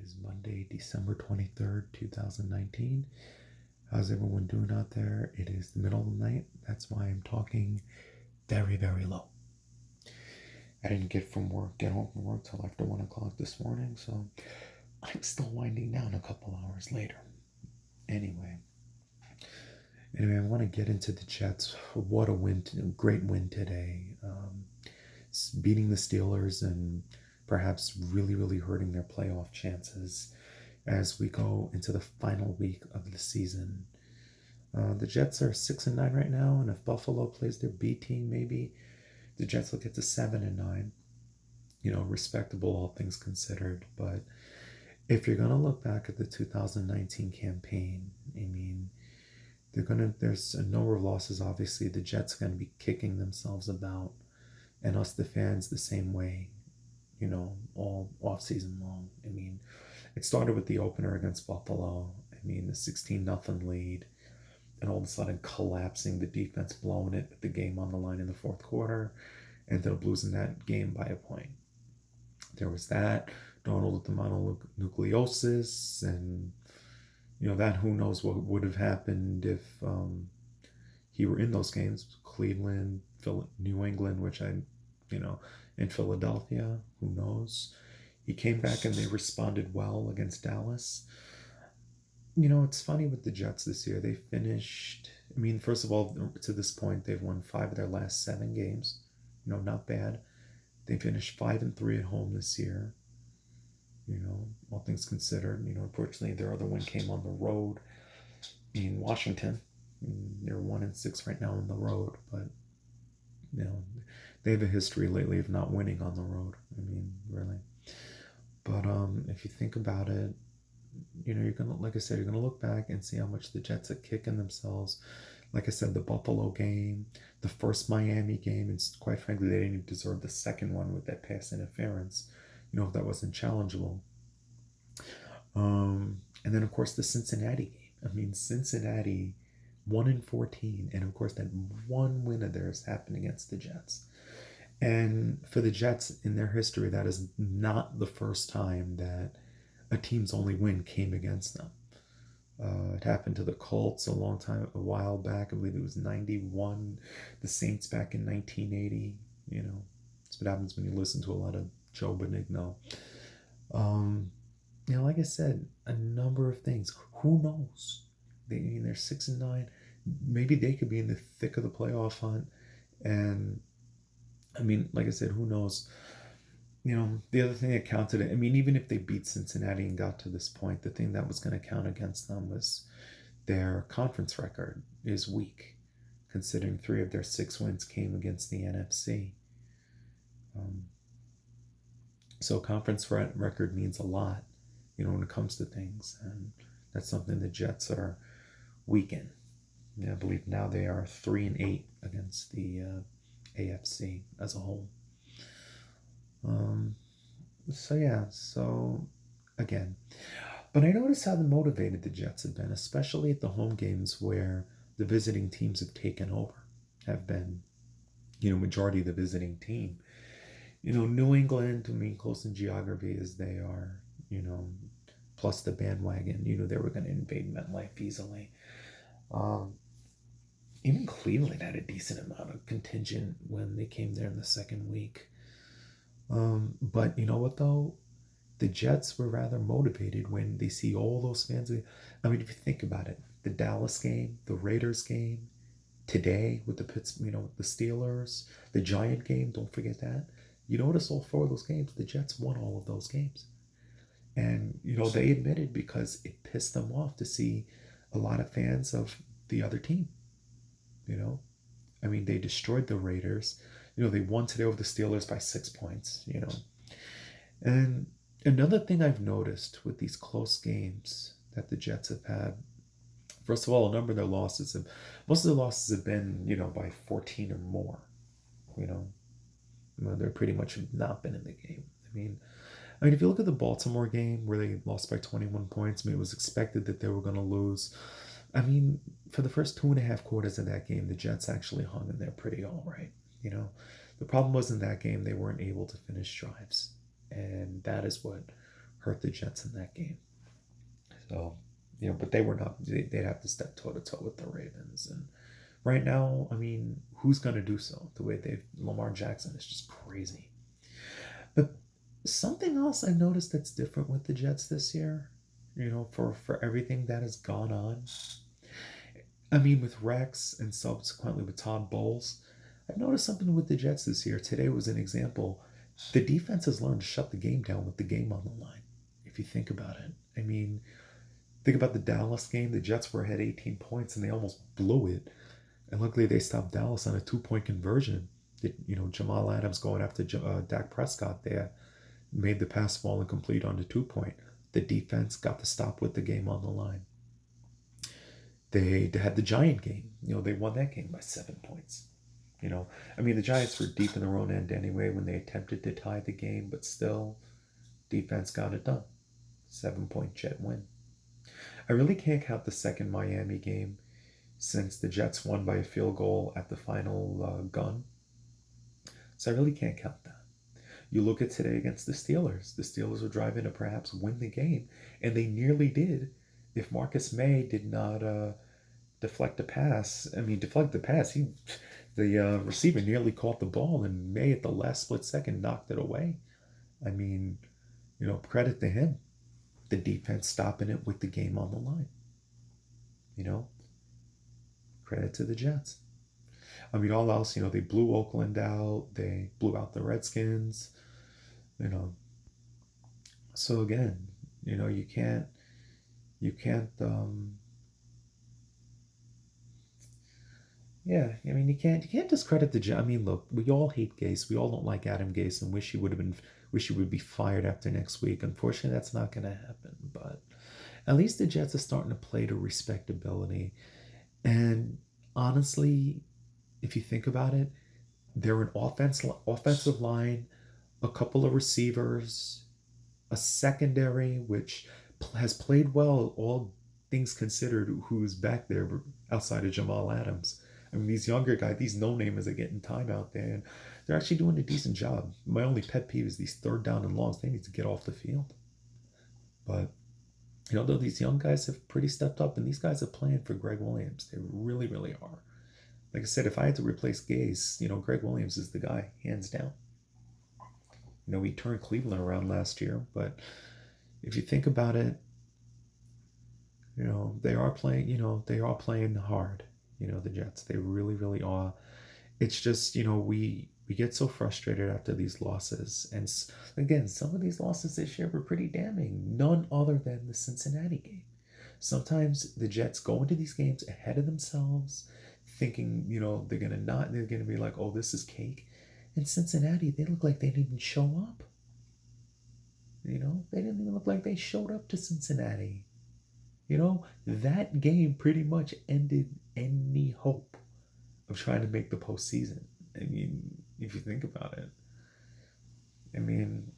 is Monday, December 23rd, 2019. How's everyone doing out there? It is the middle of the night. That's why I'm talking very, very low. I didn't get home from work till after 1 o'clock this morning, so I'm still winding down a couple hours later. Anyway, I want to get into the Jets. What a win, great win today. Beating the Steelers and perhaps really, really hurting their playoff chances as we go into the final week of the season. The Jets are 6-9 right now, and if Buffalo plays their B team, maybe the Jets will get to 7-9. Respectable all things considered. But if you're gonna look back at the 2019 campaign, there's a number of losses. Obviously, the Jets are gonna be kicking themselves about, and us, the fans, the same way. All off season long. It started with the opener against Buffalo. The 16-0 lead, and all of a sudden collapsing, the defense blowing it with the game on the line in the fourth quarter, ended up losing that game by a point. There was that, Donald with the mononucleosis, and that who knows what would have happened if he were in those games. Cleveland, New England, in Philadelphia, who knows? He came back and they responded well against Dallas. It's funny with the Jets this year. They finished, first of all, to this point, they've won 5 of their last 7 games. Not bad. They finished 5-3 at home this year. All things considered. Unfortunately, their other win came on the road in Washington. They're 1-6 right now on the road, but they have a history lately of not winning on the road. Really. But if you think about it, you're gonna, like I said, you're gonna look back and see how much the Jets are kicking themselves. Like I said, the Buffalo game, the first Miami game, and quite frankly, they didn't even deserve the second one with that pass interference. If that wasn't challengeable. And then of course the Cincinnati game. Cincinnati 1-14, and of course that one win of theirs happened against the Jets. And for the Jets in their history, that is not the first time that a team's only win came against them. It happened to the Colts a while back. I believe it was 91. The Saints back in 1980. It's what happens when you listen to a lot of Joe Benigno. Like I said, a number of things. Who knows? They're 6-9. Maybe they could be in the thick of the playoff hunt. And like I said, who knows? The other thing that counted, even if they beat Cincinnati and got to this point, the thing that was going to count against them was their conference record is weak, considering 3 of their 6 wins came against the NFC. So conference record means a lot, when it comes to things, and that's something the Jets are weak in. I believe now they are 3-8 against the AFC as a whole. So again, but I notice how motivated the Jets have been, especially at the home games where the visiting teams have taken over, have been, majority of the visiting team. New England, close in geography as they are, plus the bandwagon, they were going to invade MetLife easily. Even Cleveland had a decent amount of contingent when they came there in the second week. But you know what though? The Jets were rather motivated when they see all those fans. If you think about it, the Dallas game, the Raiders game, today with the the Steelers, the Giant game, don't forget that. You notice all 4 of those games, the Jets won all of those games. And, they admitted because it pissed them off to see a lot of fans of the other team. They destroyed the Raiders. They won today over the Steelers by 6 points, And another thing I've noticed with these close games that the Jets have had, first of all, a number of their losses most of the losses have been, by 14 or more. They're pretty much not been in the game. If you look at the Baltimore game where they lost by 21 points, it was expected that they were going to lose. For the first 2.5 quarters of that game, the Jets actually hung in there pretty all right. The problem was in that game, they weren't able to finish drives. And that is what hurt the Jets in that game. So, but they were not. They'd have to step toe to toe with the Ravens, and right now, I mean, who's going to do so? The way Lamar Jackson is just crazy. But something else I noticed that's different with the Jets this year, for everything that has gone on. I mean, with Rex and subsequently with Todd Bowles, I've noticed something with the Jets this year. Today was an example. The defense has learned to shut the game down with the game on the line, if you think about it. I mean, think about the Dallas game. The Jets were ahead 18 points and they almost blew it. And luckily they stopped Dallas on a 2-point conversion. Jamal Adams going after Dak Prescott there made the pass fall incomplete on the 2-point. The defense got the stop with the game on the line. They had the Giant game. They won that game by 7 points. I mean, the Giants were deep in their own end anyway when they attempted to tie the game, but still, defense got it done. 7-point Jet win. I really can't count the second Miami game since the Jets won by a field goal at the final gun. So I really can't count that. You look at today against the Steelers. The Steelers were driving to perhaps win the game, and they nearly did if Marcus May did not deflect the pass. The receiver nearly caught the ball, and May at the last split second knocked it away. I mean, credit to him. The defense stopping it with the game on the line. Credit to the Jets. I mean, all else, they blew Oakland out. They blew out the Redskins. So again, you can't. Yeah, I mean, you can't discredit the Jets. I mean, look, we all hate Gase. We all don't like Adam Gase and wish he would be fired after next week. Unfortunately, that's not going to happen. But at least the Jets are starting to play to respectability. And honestly, if you think about it, they're an offensive line, a couple of receivers, a secondary which has played well, all things considered, who's back there outside of Jamal Adams. I mean, these younger guys, these no-namers are getting time out there, and they're actually doing a decent job. My only pet peeve is these third down and longs. They need to get off the field. But, though these young guys have pretty stepped up, and these guys are playing for Greg Williams. They really, really are. Like I said, if I had to replace Gase, Greg Williams is the guy, hands down. He turned Cleveland around last year, but if you think about it, they are playing hard. The Jets, they really, really are. It's just, we get so frustrated after these losses. And again, some of these losses this year were pretty damning. None other than the Cincinnati game. Sometimes the Jets go into these games ahead of themselves, thinking, they're going to be like, oh, this is cake. In Cincinnati, they look like they didn't even show up. They didn't even look like they showed up to Cincinnati. That game pretty much ended any hope of trying to make the postseason. I mean, if you think about it. I mean,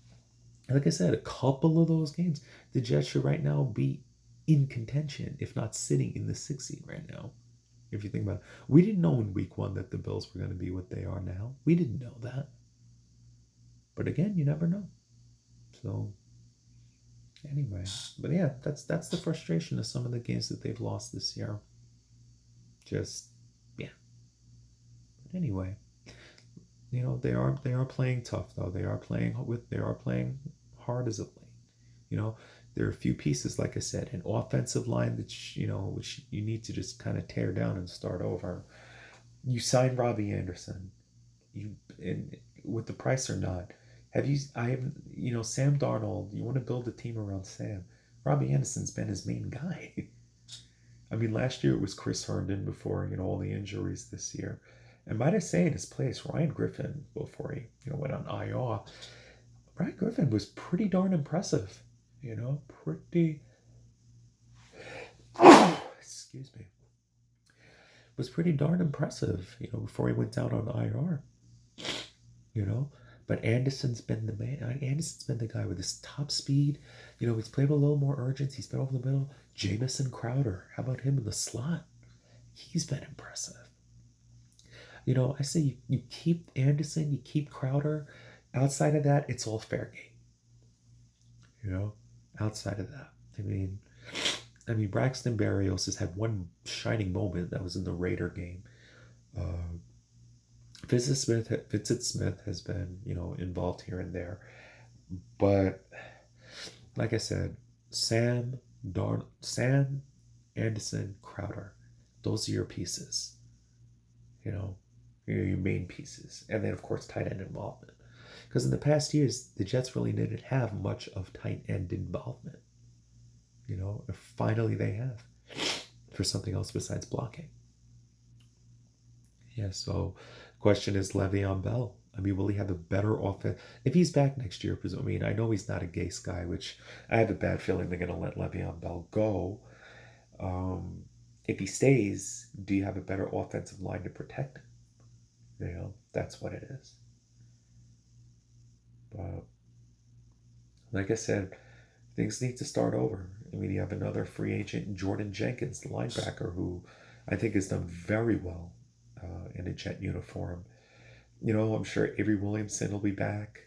like I said, a couple of those games, the Jets should right now be in contention, if not sitting in the 6th seed right now. If you think about it. We didn't know in week 1 that the Bills were going to be what they are now. We didn't know that. But again, you never know. So anyway, but yeah, that's the frustration of some of the games that they've lost this year. Just yeah. But anyway, they are playing tough though. They are playing hard as of late. There are a few pieces, like I said, an offensive line that which you need to just kind of tear down and start over. You signed Robbie Anderson. And with the price or not. Sam Darnold, you want to build a team around Sam. Robbie Anderson's been his main guy. I mean, last year it was Chris Herndon before, all the injuries this year. And might I say in his place, Ryan Griffin, before he, went on IR. Ryan Griffin was pretty darn impressive. Excuse me. Was pretty darn impressive, before he went down on IR. But Anderson's been the man. Anderson's been the guy with his top speed. He's played with a little more urgency. He's been over the middle. Jamison Crowder. How about him in the slot? He's been impressive. I say you keep Anderson, you keep Crowder. Outside of that, it's all fair game. outside of that, I mean, Braxton Berrios has had one shining moment that was in the Raider game. Uh, Vincent Smith has been, involved here and there, but like I said, Sam, Anderson, Crowder, those are your pieces. You know, your main pieces, and then of course tight end involvement. Because in the past years, the Jets really didn't have much of tight end involvement. And finally they have for something else besides blocking. Yeah. So, question is Le'Veon Bell. I mean, will he have a better offense if he's back next year? Because I mean, I know he's not a Gase guy, which I have a bad feeling they're going to let Le'Veon Bell go. Um, if he stays, do you have a better offensive line to protect him? That's what it is. But like I said, things need to start over. I mean, you have another free agent, Jordan Jenkins, the linebacker, who I think has done very well in a Jet uniform. I'm sure Avery Williamson will be back.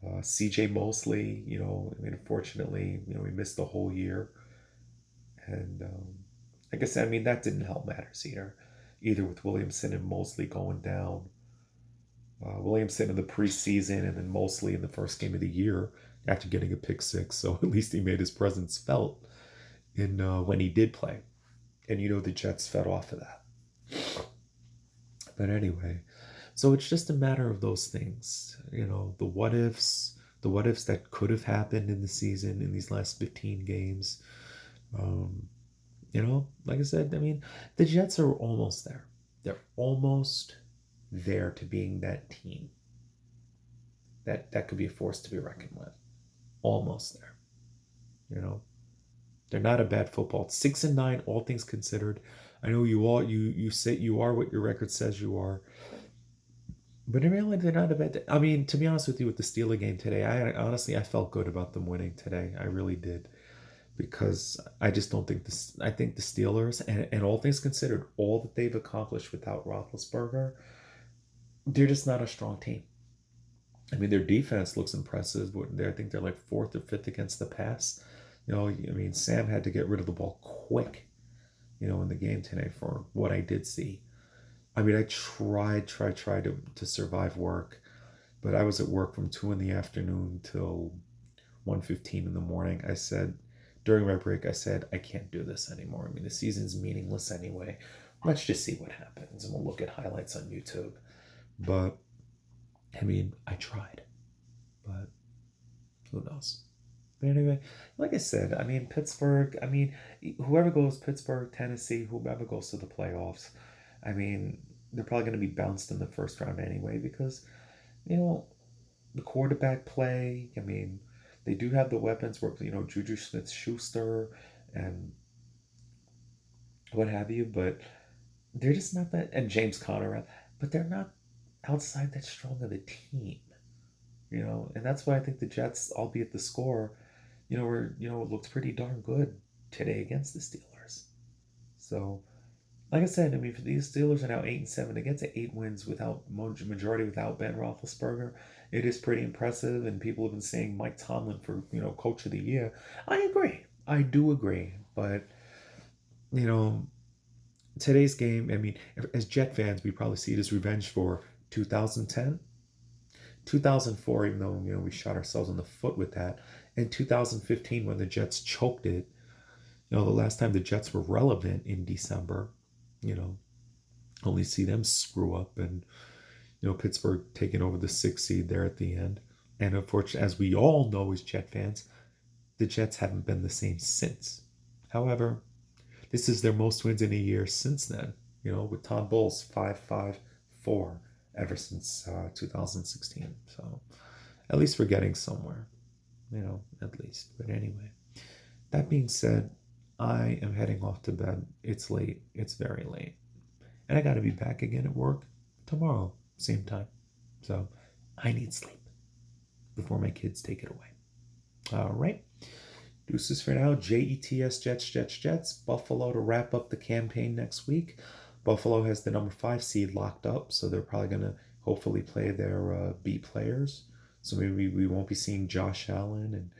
CJ Mosley, I mean, unfortunately, we missed the whole year. And like I said, I mean, that didn't help matters either with Williamson and Mosley going down. Williamson in the preseason and then Mosley in the first game of the year after getting a pick six. So at least he made his presence felt in when he did play. And the Jets fed off of that. But anyway, so it's just a matter of those things. The what ifs that could have happened in the season in these last 15 games. Um, like I said, I mean, the Jets are almost there. They're almost there to being that team that could be a force to be reckoned with. Almost there. They're not a bad football. 6-9, all things considered. I know you say you are what your record says you are, but in reality, they're not a bad. I mean, to be honest with you, with the Steeler game today, I felt good about them winning today. I really did, because I just don't think this. I think the Steelers, and all things considered, all that they've accomplished without Roethlisberger, they're just not a strong team. I mean, their defense looks impressive. I think they're like fourth or fifth against the pass. I mean, Sam had to get rid of the ball quick, in the game today for what I did see. I mean, I tried to survive work, but I was at work from 2 in the afternoon till 1:15 in the morning. I said, during my break, I said, I can't do this anymore. I mean, the season's meaningless anyway. Let's just see what happens, and we'll look at highlights on YouTube. But, I mean, I tried, but who knows? But anyway, like I said, I mean, Pittsburgh, I mean, whoever goes, Pittsburgh, Tennessee, whoever goes to the playoffs, I mean, they're probably going to be bounced in the first round anyway because, you know, the quarterback play, I mean, they do have the weapons where, Juju Smith Schuster and what have you, but they're just not that, and James Conner, but they're not outside that strong of a team, and that's why I think the Jets, albeit the score, it looked pretty darn good today against the Steelers. So, like I said, I mean, for these Steelers are now 8-7. To get to 8 wins without majority without Ben Roethlisberger, it is pretty impressive. And people have been saying Mike Tomlin for Coach of the Year. I agree. I do agree. But you know, today's game. I mean, as Jet fans, we probably see it as revenge for 2010, 2004. Even though we shot ourselves in the foot with that, and 2015 when the Jets choked it. The last time the Jets were relevant in December, you know, only see them screw up and, Pittsburgh taking over the 6th seed there at the end. And unfortunately, as we all know as Jet fans, the Jets haven't been the same since. However, this is their most wins in a year since then, with Tom Bowles 5-5-4 ever since 2016. So at least we're getting somewhere, at least. But anyway, that being said, I am heading off to bed. It's late. It's very late. And I got to be back again at work tomorrow, same time. So I need sleep before my kids take it away. All right. Deuces for now. JETS Jets. Buffalo to wrap up the campaign next week. Buffalo has the number 5 seed locked up, so they're probably going to hopefully play their B players. So maybe we won't be seeing Josh Allen and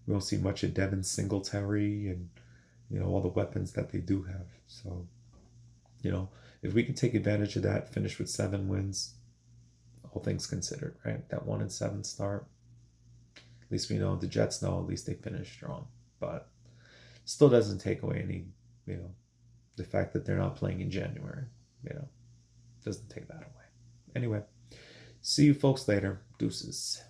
We won't see much of Devin Singletary and, all the weapons that they do have. So, if we can take advantage of that, finish with 7 wins, all things considered, right? That 1-7 start. At least we know the Jets know. At least they finished strong, but still doesn't take away any, the fact that they're not playing in January. Doesn't take that away. Anyway, see you folks later. Deuces.